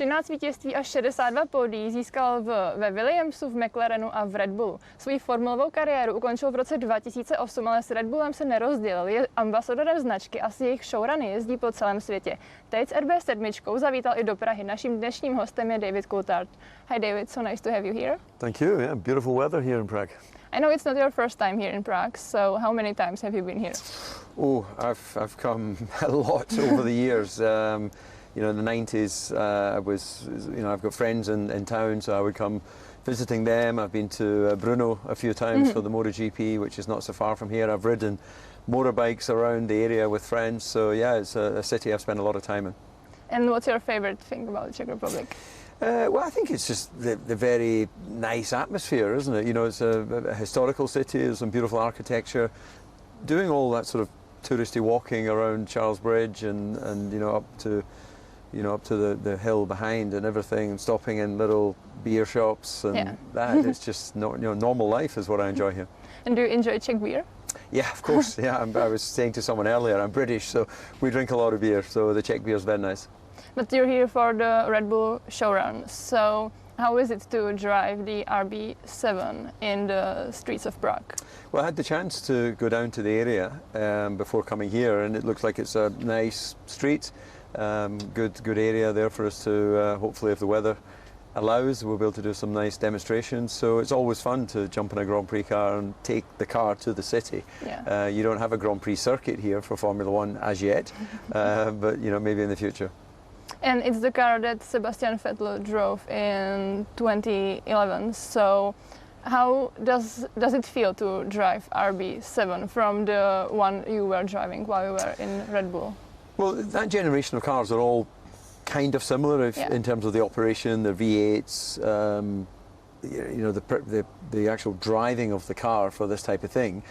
13 vítězství a 62 pódií získal ve Williamsu, v McLarenu a v Red Bullu. Svoji formulovou kariéru ukončil v roce 2008, ale s Red Bullem se nerozdělil. Je ambasadorem značky a s jejich showruny jezdí po celém světě. Teď s RB7 zavítal i do Prahy. Naším dnešním hostem je David Coulthard. Hi David, so nice to have you here. Thank you. Yeah, beautiful weather here in Prague. I know it's not your first time here in Prague, so how many times have you been here? Oh, I've come a lot over the years. You know, in the 90s, I've got friends in town, so I would come visiting them. I've been to Brno a few times for the MotoGP, which is not so far from here. I've ridden motorbikes around the area with friends, so yeah, it's a city I've spent a lot of time in. And what's your favorite thing about the Czech Republic? Well, I think it's just the very nice atmosphere, isn't it? You know, it's a historical city, there's some beautiful architecture. Doing all that sort of touristy walking around Charles Bridge and you know, up to the hill behind and everything, and stopping in little beer shops and that, it's just normal life is what I enjoy here. And do you enjoy Czech beer? Yeah, of course. Yeah, I was saying to someone earlier, I'm British, so we drink a lot of beer, so the Czech beer is very nice. But you're here for the Red Bull showrun, so how is it to drive the RB7 in the streets of Prague? Well, I had the chance to go down to the area before coming here, and it looks like it's a nice street, good area there for us to, hopefully if the weather allows, we'll be able to do some nice demonstrations. So it's always fun to jump in a Grand Prix car and take the car to the city. Yeah. You don't have a Grand Prix circuit here for Formula One as yet, but you know, maybe in the future. And it's the car that Sebastian Vettel drove in 2011. So how does it feel to drive RB7 from the one you were driving while you were in Red Bull? Well, that generation of cars are all kind of similar in terms of the operation, the V8s, you know, the actual driving of the car for this type of thing.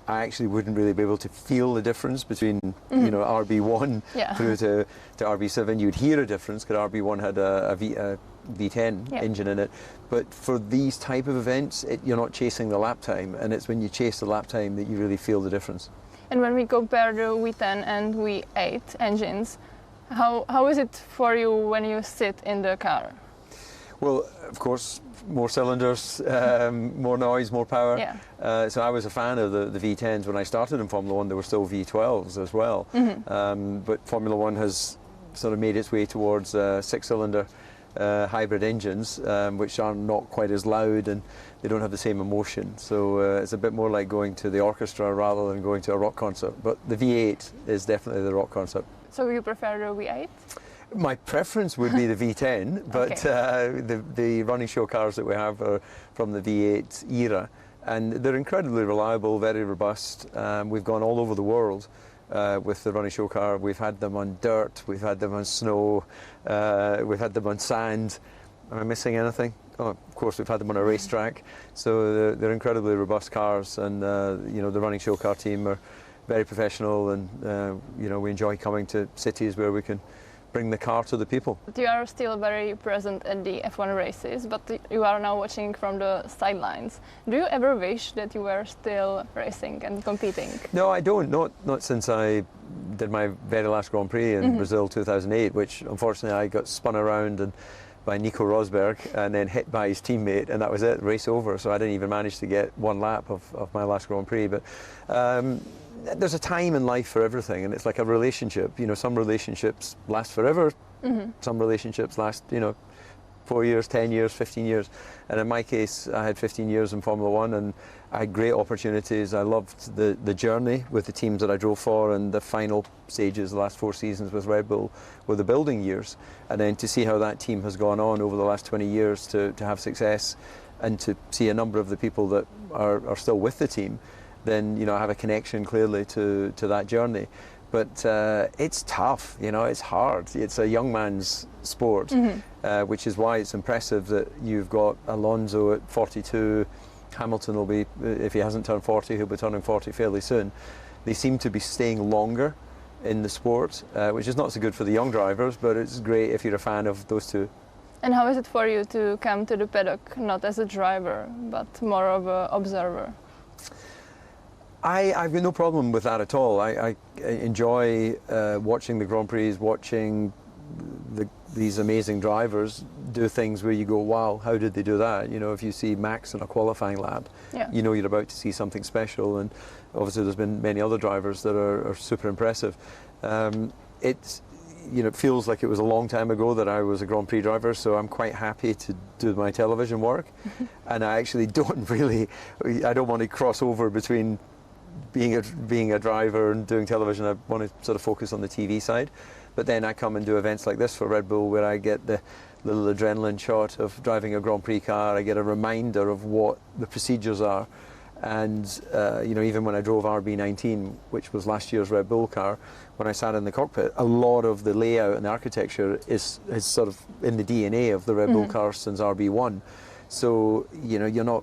I actually wouldn't really be able to feel the difference between you know, RB1 through to RB7. You'd hear a difference because RB1 had a V10 engine in it, but for these type of events, you're not chasing the lap time, and it's when you chase the lap time that you really feel the difference. And when we compare the V10 and V8 engines, how is it for you when you sit in the car? Well, of course, more cylinders, more noise, more power. Yeah. So I was a fan of the V10s when I started in Formula One. There were still V12s as well. But Formula One has sort of made its way towards six-cylinder hybrid engines, which are not quite as loud and they don't have the same emotion. So it's a bit more like going to the orchestra rather than going to a rock concert. But the V8 is definitely the rock concert. So you prefer the V8? My preference would be the V10, but the running show cars that we have are from the V8 era, and they're incredibly reliable, very robust. We've gone all over the world with the running show car. We've had them on dirt, we've had them on snow, we've had them on sand. Am I missing anything? Oh, of course, we've had them on a racetrack. So they're incredibly robust cars, and you know, the running show car team are very professional, and you know, we enjoy coming to cities where we can bring the car to the people. You are still very present at the F1 races, but you are now watching from the sidelines. Do you ever wish that you were still racing and competing? No, I don't. Not since I did my very last Grand Prix in Brazil 2008, which unfortunately I got spun around and by Nico Rosberg and then hit by his teammate, and that was it, race over. So I didn't even manage to get one lap of my last Grand Prix. But there's a time in life for everything, and it's like a relationship. You know, some relationships last forever, some relationships last, you know, 4 years, 10 years, 15 years. And in my case, I had 15 years in Formula One, and I had great opportunities. I loved the journey with the teams that I drove for, and the final stages, the last 4 seasons with Red Bull, were the building years. And then to see how that team has gone on over the last 20 years to have success, and to see a number of the people that are still with the team, then, you know, I have a connection clearly to that journey. But it's tough, you know, it's hard. It's a young man's sport, which is why it's impressive that you've got Alonso at 42, Hamilton will be, if he hasn't turned 40, he'll be turning 40 fairly soon. They seem to be staying longer in the sport, which is not so good for the young drivers, but it's great if you're a fan of those two. And how is it for you to come to the paddock, not as a driver, but more of an observer? I've got no problem with that at all. I enjoy watching the Grand Prix, watching the these amazing drivers do things where you go, wow, how did they do that? You know, if you see Max in a qualifying lap, you know you're about to see something special. And obviously there's been many other drivers that are super impressive. It's, you know, it feels like it was a long time ago that I was a Grand Prix driver, so I'm quite happy to do my television work. And I actually I don't want to cross over between being a driver and doing television. I want to sort of focus on the TV side. But then I come and do events like this for Red Bull, where I get the little adrenaline shot of driving a Grand Prix car. I get a reminder of what the procedures are. And you know, even when I drove RB19, which was last year's Red Bull car, when I sat in the cockpit, a lot of the layout and the architecture is sort of in the DNA of the Red Bull car since RB1. So, you know, you're not,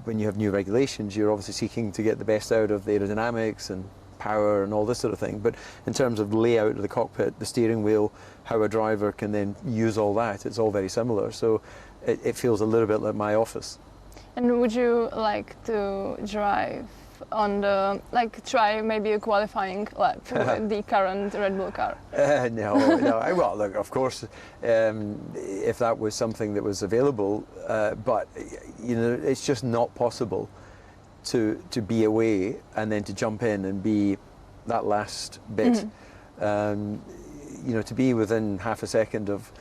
when you have new regulations, you're obviously seeking to get the best out of the aerodynamics and power and all this sort of thing. But in terms of layout of the cockpit, the steering wheel, how a driver can then use all that, it's all very similar. So it feels a little bit like my office. And would you like to drive on the, like, try maybe a qualifying lap with the current Red Bull car? No. Well, look, of course, if that was something that was available, but you know, it's just not possible to be away and then to jump in and be that last bit. You know, to be within half a second of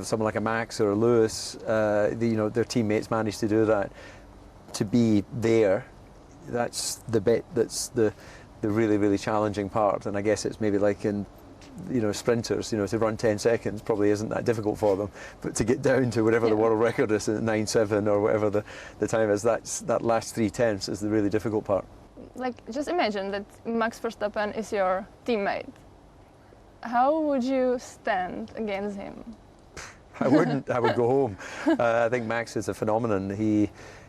someone like a Max or a Lewis, you know, their teammates managed to do that. To be there, that's the bit that's the really, really challenging part. And I guess it's maybe like in, you know, sprinters, you know, to run 10 seconds probably isn't that difficult for them. But to get down to whatever the world record is at 9.7 or whatever the time is, that last 3/10 is the really difficult part. Like, just imagine that Max Verstappen is your teammate. How would you stand against him? I wouldn't. I would go home. I think Max is a phenomenon. You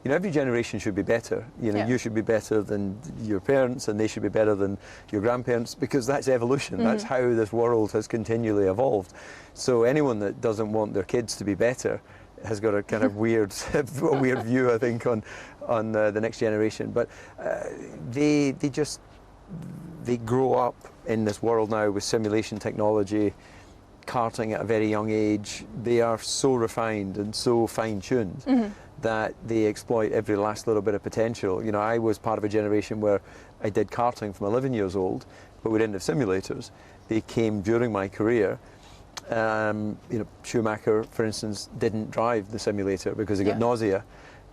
know, every generation should be better. You know, you should be better than your parents, and they should be better than your grandparents, because that's evolution. That's how this world has continually evolved. So anyone that doesn't want their kids to be better has got a kind of weird view, I think, on the next generation. But they grow up in this world now with simulation technology, karting at a very young age. They are so refined and so fine-tuned that they exploit every last little bit of potential. You know, I was part of a generation where I did karting from 11 years old, but we didn't have simulators. They came during my career. You know, Schumacher, for instance, didn't drive the simulator because he got nausea.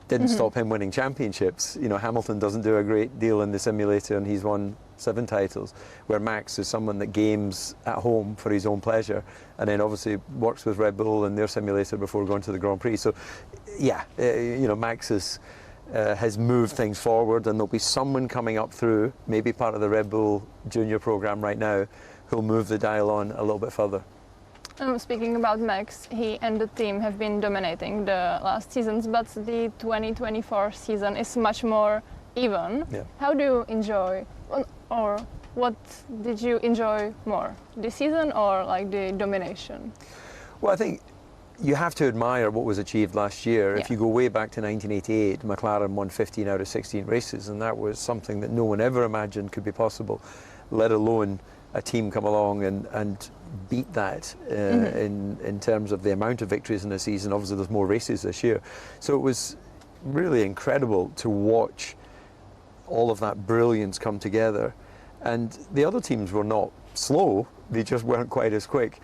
Didn't stop him winning championships. You know, Hamilton doesn't do a great deal in the simulator, and he's won 7 titles, where Max is someone that games at home for his own pleasure, and then obviously works with Red Bull in their simulator before going to the Grand Prix. So, yeah, you know, Max has moved things forward, and there'll be someone coming up through, maybe part of the Red Bull Junior program right now, who'll move the dial on a little bit further. Speaking about Max, he and the team have been dominating the last seasons, but the 2024 season is much more even. How do you enjoy, or what did you enjoy more, the season or like the domination? Well, I think you have to admire what was achieved last year. If you go way back to 1988, McLaren won 15 out of 16 races, and that was something that no one ever imagined could be possible, let alone a team come along and beat that in terms of the amount of victories in the season. Obviously there's more races this year, so it was really incredible to watch all of that brilliance come together. And the other teams were not slow, they just weren't quite as quick.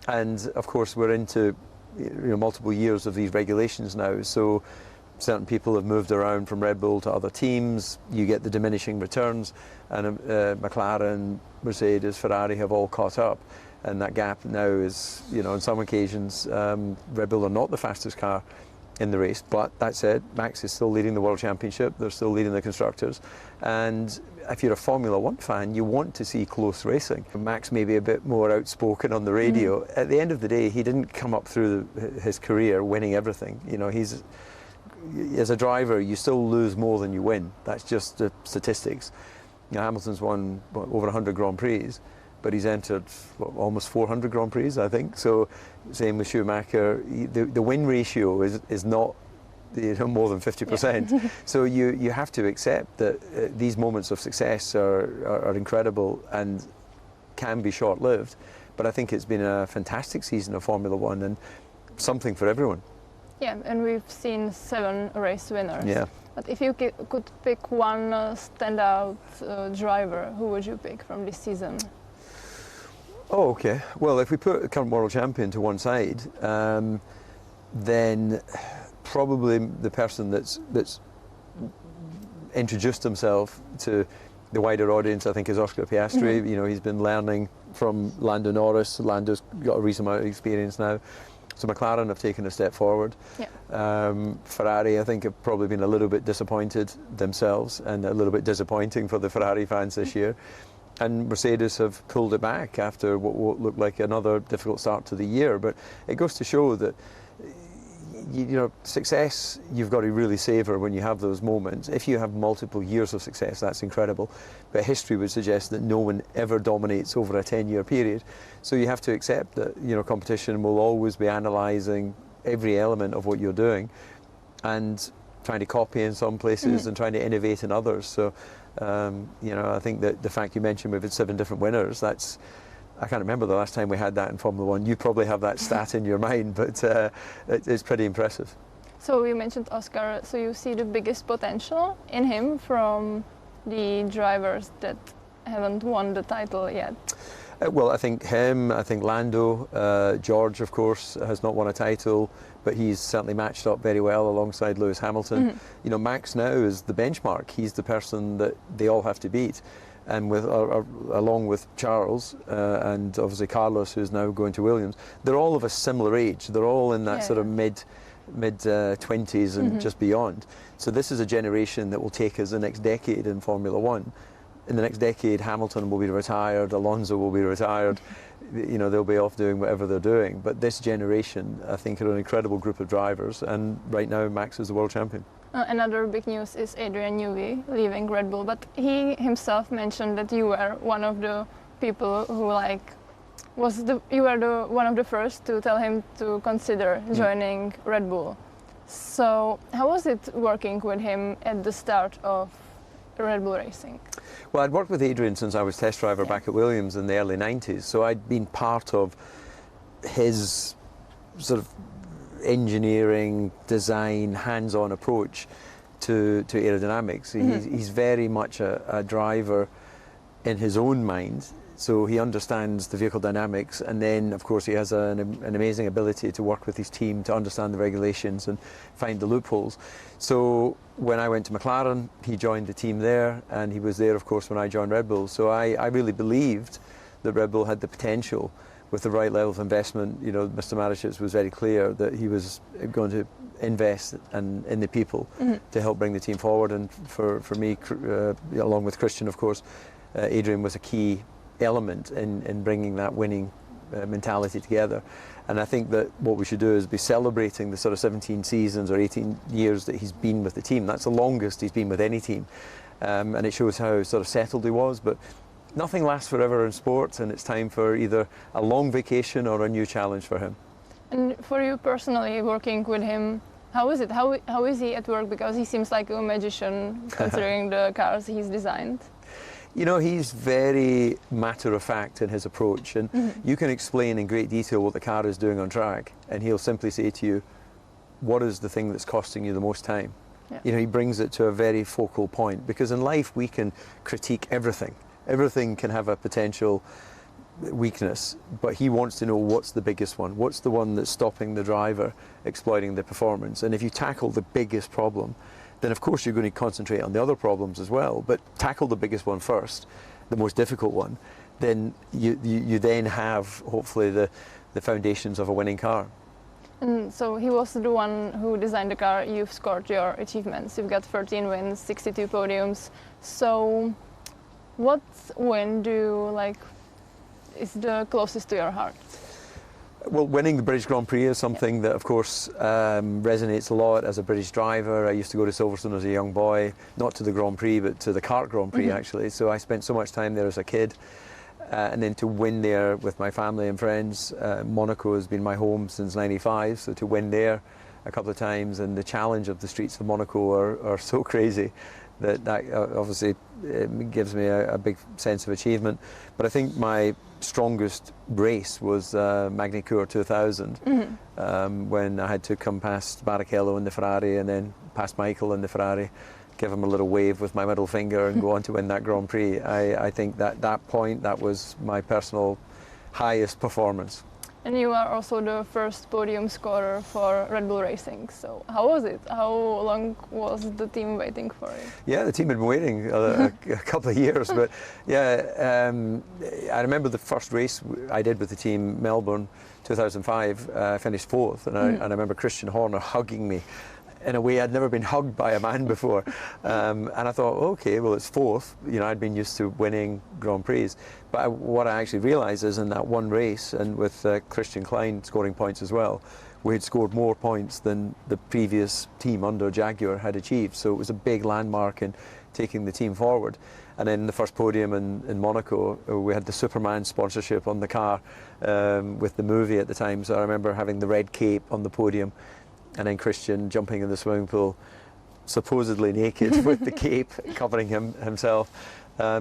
And of course we're into, you know, multiple years of these regulations now, so certain people have moved around from Red Bull to other teams. You get the diminishing returns, and McLaren, Mercedes, Ferrari have all caught up, and that gap now is, you know, on some occasions Red Bull are not the fastest car in the race. But that said, Max is still leading the World Championship, they're still leading the Constructors, and if you're a Formula One fan, you want to see close racing. Max may be a bit more outspoken on the radio. At the end of the day, he didn't come up through his career winning everything. You know, as a driver, you still lose more than you win. That's just the statistics. You know, Hamilton's won over 100 Grand Prix, but he's entered almost 400 Grand Prix, I think. So, same with Schumacher. The win ratio is not, you know, more than 50%. So you have to accept that these moments of success are incredible and can be short-lived. But I think it's been a fantastic season of Formula One and something for everyone. Yeah, and we've seen 7 race winners. Yeah. But if you could pick one standout driver, who would you pick from this season? Oh, okay. Well, if we put the current world champion to one side, then probably the person that's introduced himself to the wider audience, I think, is Oscar Piastri. Mm-hmm. You know, he's been learning from Lando Norris. Lando's got a reasonable amount of experience now. So McLaren have taken a step forward. Yeah. Ferrari, I think, have probably been a little bit disappointed themselves and a little bit disappointing for the Ferrari fans this year. And Mercedes have pulled it back after what looked like another difficult start to the year. But it goes to show that, you know, success you've got to really savour when you have those moments. If you have multiple years of success, that's incredible. But history would suggest that no one ever dominates over a 10-year period. So you have to accept that, you know, competition will always be analysing every element of what you're doing and trying to copy in some places and trying to innovate in others. So, you know, I think that the fact you mentioned we've had 7 different winners, that's, I can't remember the last time we had that in Formula One. You probably have that stat in your mind, but it's pretty impressive. So you mentioned Oscar, so you see the biggest potential in him from the drivers that haven't won the title yet? Well, I think him, I think Lando, George, of course, has not won a title, but he's certainly matched up very well alongside Lewis Hamilton. You know, Max now is the benchmark. He's the person that they all have to beat. And with, along with Charles and obviously Carlos, who's now going to Williams, they're all of a similar age. They're all in that sort of mid 20s and just beyond. So this is a generation that will take us the next decade in Formula One. In the next decade, Hamilton will be retired, Alonso will be retired. You know, they'll be off doing whatever they're doing. But this generation, I think, are an incredible group of drivers. And right now, Max is the world champion. Another big news is Adrian Newey leaving Red Bull, but he himself mentioned that you were one of the people who you were one of the first to tell him to consider joining Red Bull. So how was it working with him at the start of Red Bull racing? Well, I'd worked with Adrian since I was test driver back at Williams in the early 90s, so I'd been part of his sort of engineering, design, hands-on approach to aerodynamics. He's very much a driver in his own mind, so he understands the vehicle dynamics, and then of course he has an amazing ability to work with his team to understand the regulations and find the loopholes. So when I went to McLaren, he joined the team there, and he was there of course when I joined Red Bull. So I really believed that Red Bull had the potential with the right level of investment. You know, Mr. Maricic was very clear that he was going to invest in the people to help bring the team forward. And for me, along with Christian, of course, Adrian was a key element in bringing that winning mentality together. And I think that what we should do is be celebrating the sort of 17 seasons or 18 years that he's been with the team. That's the longest he's been with any team. And it shows how sort of settled he was. But nothing lasts forever in sports, and it's time for either a long vacation or a new challenge for him. And for you personally, working with him, how is it? How is he at work? Because he seems like a magician, considering the cars he's designed. You know, he's very matter-of-fact in his approach, and you can explain in great detail what the car is doing on track, and he'll simply say to you, what is the thing that's costing you the most time? Yeah. You know, he brings it to a very focal point, because in life we can critique everything. Everything can have a potential weakness, but he wants to know what's the biggest one, what's the one that's stopping the driver exploiting the performance. And if you tackle the biggest problem, then of course you're going to concentrate on the other problems as well, but tackle the biggest one first, the most difficult one, then you then have hopefully the foundations of a winning car. And so he was the one who designed the car. You've scored your achievements. You've got 13 wins, 62 podiums. So what win is the closest to your heart? Well, winning the British Grand Prix is something that, of course, resonates a lot as a British driver. I used to go to Silverstone as a young boy, not to the Grand Prix, but to the kart Grand Prix, actually. So I spent so much time there as a kid. And then to win there with my family and friends. Monaco has been my home since '95, so to win there a couple of times, and the challenge of the streets of Monaco are so crazy that obviously gives me a big sense of achievement. But I think my strongest race was Magny-Cours 2000, when I had to come past Barrichello in the Ferrari and then past Michael in the Ferrari, give him a little wave with my middle finger and go on to win that Grand Prix. I think that point, that was my personal highest performance. And you are also the first podium scorer for Red Bull Racing. So how was it? How long was the team waiting for it? Yeah, the team had been waiting a couple of years, but yeah, I remember the first race I did with the team, Melbourne 2005, I finished fourth, and I remember Christian Horner hugging me in a way I'd never been hugged by a man before. And I thought, okay, well, it's fourth. You know, I'd been used to winning Grand Prix. But what I actually realised is in that one race, and with Christian Klein scoring points as well, we had scored more points than the previous team under Jaguar had achieved. So it was a big landmark in taking the team forward. And then the first podium in Monaco, we had the Superman sponsorship on the car with the movie at the time. So I remember having the red cape on the podium, and then Christian jumping in the swimming pool, supposedly naked with the cape covering himself.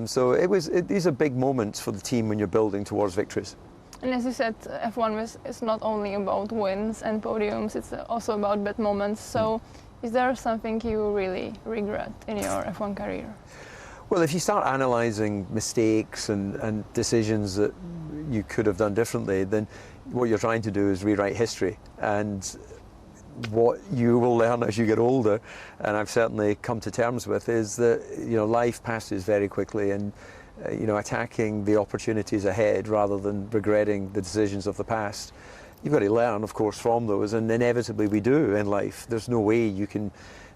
So these are big moments for the team when you're building towards victories. And as you said, F1 is not only about wins and podiums, it's also about bad moments. So is there something you really regret in your F1 career? Well, if you start analysing mistakes and decisions that you could have done differently, then what you're trying to do is rewrite history. And what you will learn as you get older, and I've certainly come to terms with, is that life passes very quickly, and attacking the opportunities ahead rather than regretting the decisions of the past. You've got to learn, of course, from those, and inevitably we do in life. There's no way you can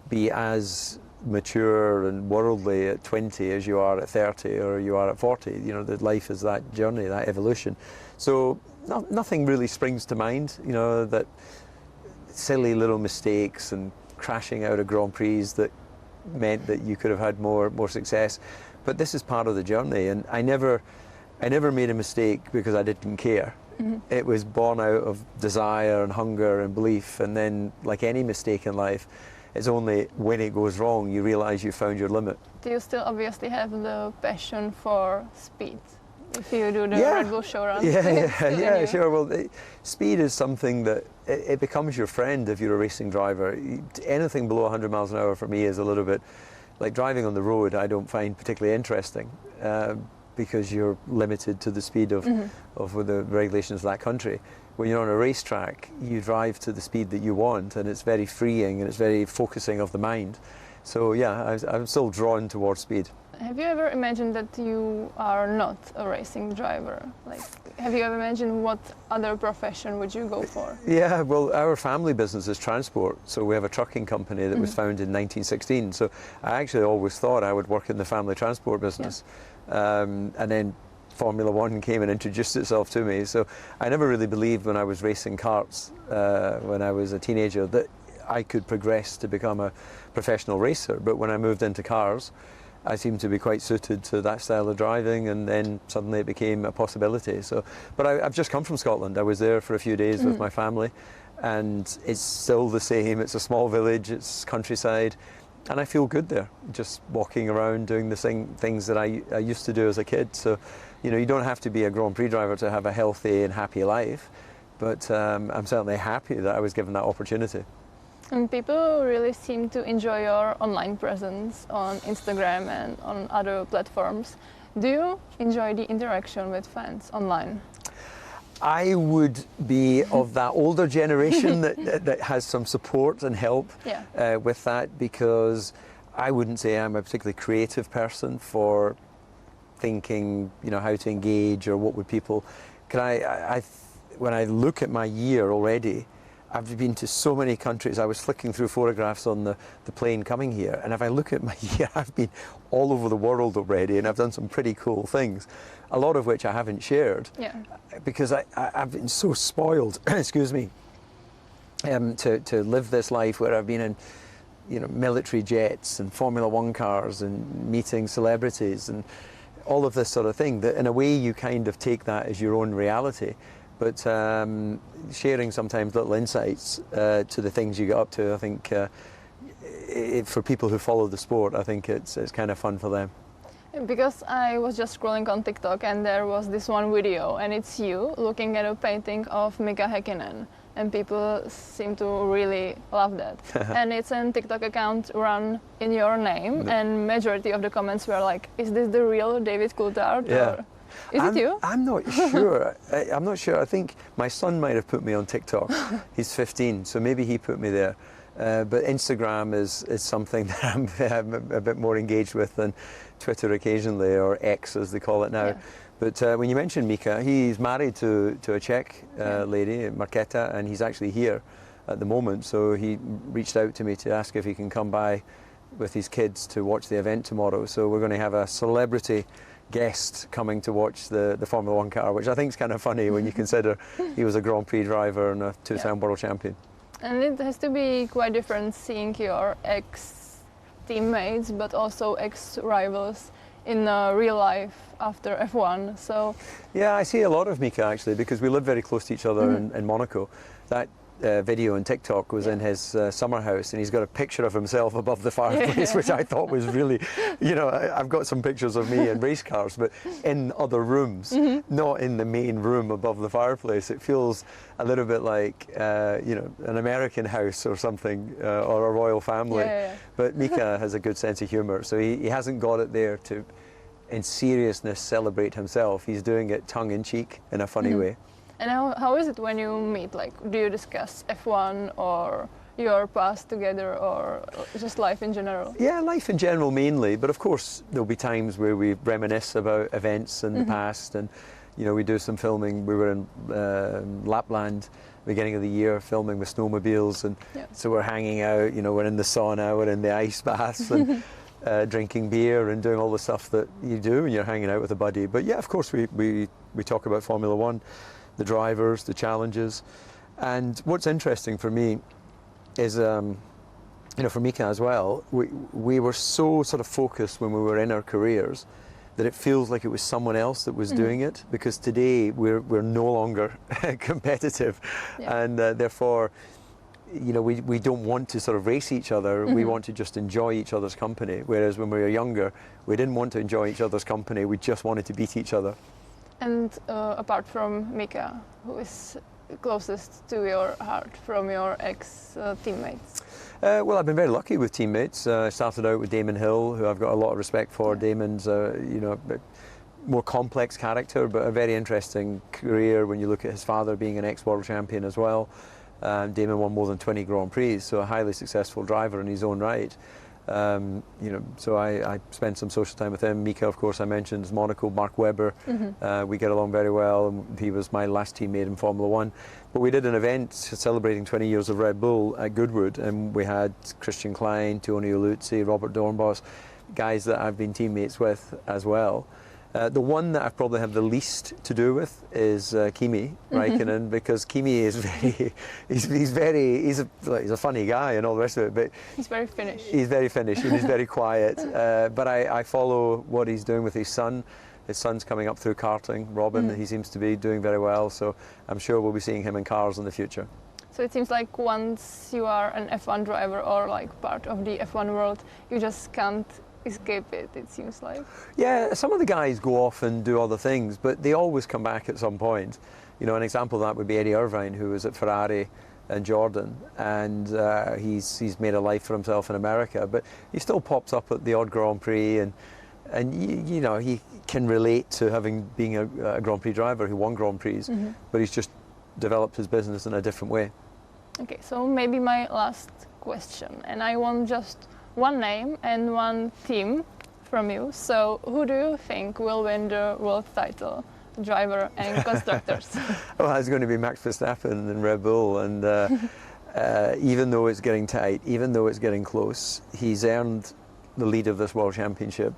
be as mature and worldly at 20 as you are at 30 or you are at 40. That life is that journey, that evolution. So nothing really springs to mind, that silly little mistakes and crashing out of Grand Prix that meant that you could have had more success. But this is part of the journey, and I never made a mistake because I didn't care. It was born out of desire and hunger and belief, and then, like any mistake in life, it's only when it goes wrong you realise you found your limit. Do you still obviously have the passion for speed? If you do the Red Bull show run? Yeah, sure. Well, speed is something that it becomes your friend if you're a racing driver. Anything below 100 miles an hour for me is a little bit like driving on the road. I don't find particularly interesting because you're limited to the speed of the regulations of that country. When you're on a racetrack, you drive to the speed that you want, and it's very freeing and it's very focusing of the mind. So yeah, I'm still drawn towards speed. Have you ever imagined that you are not a racing driver? Like, have you ever imagined what other profession would you go for? Yeah, well, our family business is transport. So we have a trucking company that was founded in 1916. So I actually always thought I would work in the family transport business. And then Formula One came and introduced itself to me. So I never really believed when I was racing karts when I was a teenager that I could progress to become a professional racer. But when I moved into cars, I seemed to be quite suited to that style of driving, and then suddenly it became a possibility. So, but I've just come from Scotland. I was there for a few days with my family, and it's still the same. It's a small village, it's countryside, and I feel good there, just walking around doing the things that I used to do as a kid. So, you don't have to be a Grand Prix driver to have a healthy and happy life, but I'm certainly happy that I was given that opportunity. And people really seem to enjoy your online presence on Instagram and on other platforms. Do you enjoy the interaction with fans online? I would be of that older generation that has some support and help with that, because I wouldn't say I'm a particularly creative person for thinking, how to engage or what would people. When I look at my year already, I've been to so many countries. I was flicking through photographs on the plane coming here, and if I look at my year, I've been all over the world already, and I've done some pretty cool things, a lot of which I haven't shared, because I've been so spoiled, excuse me, to live this life where I've been in, military jets and Formula One cars and meeting celebrities and all of this sort of thing, that in a way you kind of take that as your own reality. but sharing sometimes little insights to the things you get up to, I think for people who follow the sport, I think it's kind of fun for them. Because I was just scrolling on TikTok and there was this one video and it's you looking at a painting of Mika Häkkinen, and people seem to really love that. And it's a TikTok account run in your name, and majority of the comments were like, is this the real David Coulthard? Yeah. Or is it you? I'm not sure. I'm not sure. I think my son might have put me on TikTok. He's 15, so maybe he put me there. But Instagram is something that I'm a bit more engaged with than Twitter occasionally, or X as they call it now. Yeah. But when you mentioned Mika, he's married to a Czech lady, Markéta, and he's actually here at the moment. So he reached out to me to ask if he can come by with his kids to watch the event tomorrow. So we're going to have a celebrity guest coming to watch the Formula One car, which I think is kind of funny when you consider he was a Grand Prix driver and a two-time world champion. And it has to be quite different seeing your ex-teammates, but also ex-rivals in real life after F1. So yeah, I see a lot of Mika actually, because we live very close to each other in Monaco. That video on TikTok was in his summer house, and he's got a picture of himself above the fireplace, which I thought was really, you know, I've got some pictures of me in race cars, but in other rooms, not in the main room above the fireplace. It feels a little bit like, you know, an American house or something, or a royal family. But Mika has a good sense of humour, so he hasn't got it there to, in seriousness, celebrate himself. He's doing it tongue-in-cheek in a funny way. And how is it when you meet? Like, do you discuss F1 or your past together, or just life in general? Yeah, life in general mainly, but of course there'll be times where we reminisce about events in the past, and you know, we do some filming. We were in Lapland beginning of the year filming with snowmobiles, and so we're hanging out, you know, we're in the sauna, we're in the ice baths, and drinking beer and doing all the stuff that you do when you're hanging out with a buddy. But yeah, of course we talk about Formula One, the drivers, the challenges. And what's interesting for me is, you know, for Mika as well, we were so sort of focused when we were in our careers that it feels like it was someone else that was doing it, because today we're no longer competitive, and therefore, you know, we don't want to sort of race each other. We want to just enjoy each other's company, whereas when we were younger, we didn't want to enjoy each other's company, we just wanted to beat each other. And apart from Mika, who is closest to your heart from your ex-teammates? Well, I've been very lucky with teammates. I started out with Damon Hill, who I've got a lot of respect for. Damon's, you know, a bit more complex character, but a very interesting career when you look at his father being an ex-world champion as well. Damon won more than 20 Grand Prix, so a highly successful driver in his own right. You know, so I spent some social time with him. Mika, of course, I mentioned, is Monaco. Mark Webber, we get along very well. He was my last teammate in Formula One. But we did an event celebrating 20 years of Red Bull at Goodwood, and we had Christian Klein, Tony Uluzzi, Robert Dornbos, guys that I've been teammates with as well. The one that I probably have the least to do with is Kimi Räikkönen, because Kimi is he's a funny guy and all the rest of it, but he's very Finnish. He's very Finnish and he's very quiet. But I follow what he's doing with his son. His son's coming up through karting, Robin. He seems to be doing very well, so I'm sure we'll be seeing him in cars in the future. So it seems like once you are an F1 driver or like part of the F1 world, you just can't escape it, it seems like. Yeah, some of the guys go off and do other things, but they always come back at some point. You know, an example of that would be Eddie Irvine, who was at Ferrari and Jordan, and he's made a life for himself in America, but he still pops up at the odd Grand Prix, and you know, he can relate to being a Grand Prix driver who won Grand Prix, but he's just developed his business in a different way. Okay, so maybe my last question, and I want just one name and one team from you. So who do you think will win the world title, driver and constructors? Well, it's going to be Max Verstappen in Red Bull, and even though it's getting tight, even though it's getting close, he's earned the lead of this World Championship,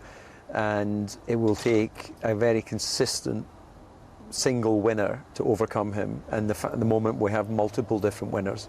and it will take a very consistent single winner to overcome him, and the moment we have multiple different winners.